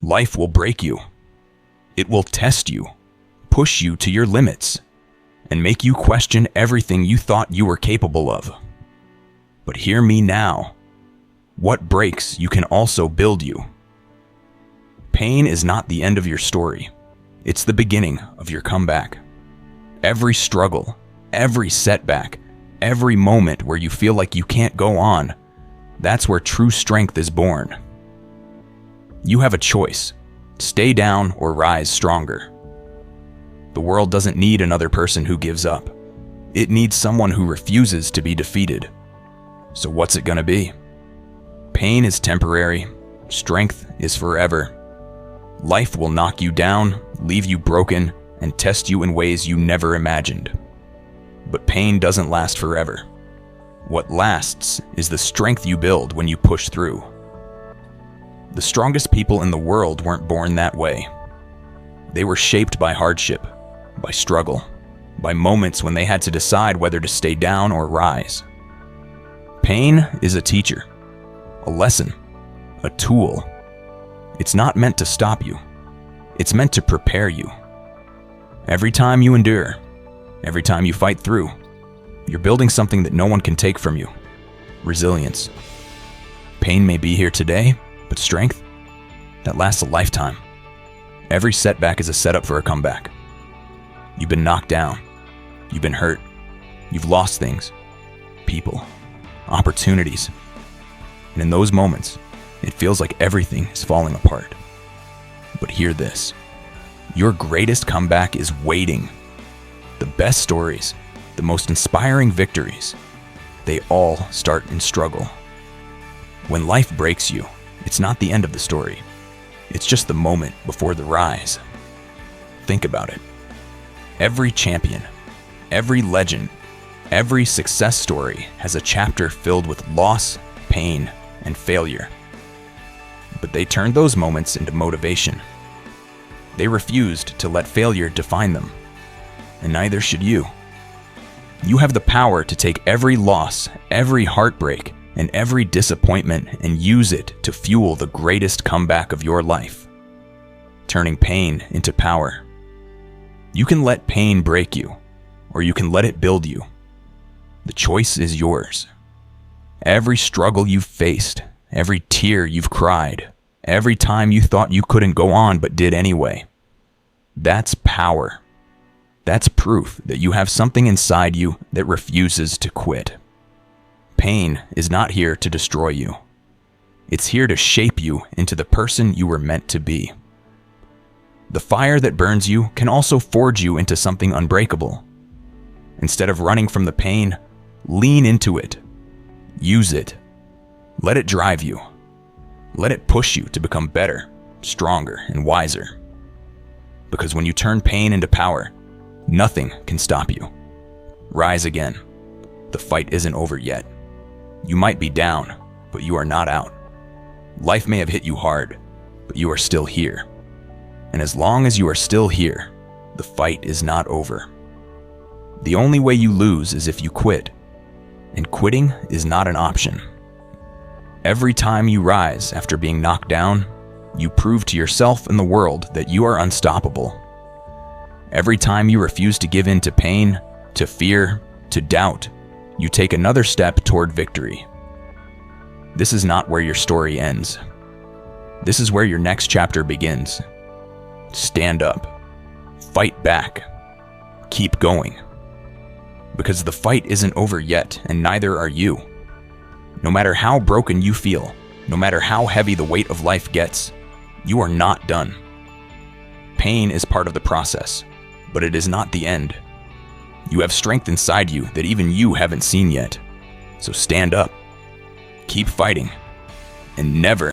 Life will break you. It will test you, push you to your limits, and make you question everything you thought you were capable of. But hear me now. What breaks you can also build you. Pain is not the end of your story. It's the beginning of your comeback. Every struggle, every setback, every moment where you feel like you can't go on, that's where true strength is born. You have a choice: stay down or rise stronger. The world doesn't need another person who gives up. It needs someone who refuses to be defeated. So what's it gonna be? Pain is temporary. Strength is forever. Life will knock you down, leave you broken, and test you in ways you never imagined. But pain doesn't last forever. What lasts is the strength you build when you push through. The strongest people in the world weren't born that way. They were shaped by hardship, by struggle, by moments when they had to decide whether to stay down or rise. Pain is a teacher, a lesson, a tool. It's not meant to stop you. It's meant to prepare you. Every time you endure, every time you fight through, you're building something that no one can take from you: resilience. Pain may be here today, but strength, that lasts a lifetime. Every setback is a setup for a comeback. You've been knocked down. You've been hurt. You've lost things, people, opportunities. And in those moments, it feels like everything is falling apart. But hear this: your greatest comeback is waiting. The best stories, the most inspiring victories, they all start in struggle. When life breaks you, it's not the end of the story. It's just the moment before the rise. Think about it. Every champion, every legend, every success story has a chapter filled with loss, pain, and failure. But they turned those moments into motivation. They refused to let failure define them, and neither should you. You have the power to take every loss, every heartbreak, and every disappointment and use it to fuel the greatest comeback of your life, turning pain into power. You can let pain break you, or you can let it build you. The choice is yours. Every struggle you've faced, every tear you've cried, every time you thought you couldn't go on but did anyway, that's power. That's proof that you have something inside you that refuses to quit. Pain is not here to destroy you. It's here to shape you into the person you were meant to be. The fire that burns you can also forge you into something unbreakable. Instead of running from the pain, lean into it. Use it. Let it drive you. Let it push you to become better, stronger, and wiser. Because when you turn pain into power, nothing can stop you. Rise again. The fight isn't over yet. You might be down, but you are not out. Life may have hit you hard, but you are still here. And as long as you are still here, the fight is not over. The only way you lose is if you quit, and quitting is not an option. Every time you rise after being knocked down, you prove to yourself and the world that you are unstoppable. Every time you refuse to give in to pain, to fear, to doubt, you take another step toward victory. This is not where your story ends. This is where your next chapter begins. Stand up. Fight back. Keep going. Because the fight isn't over yet, and neither are you. No matter how broken you feel, no matter how heavy the weight of life gets, you are not done. Pain is part of the process, but it is not the end. You have strength inside you that even you haven't seen yet. So stand up, keep fighting, and never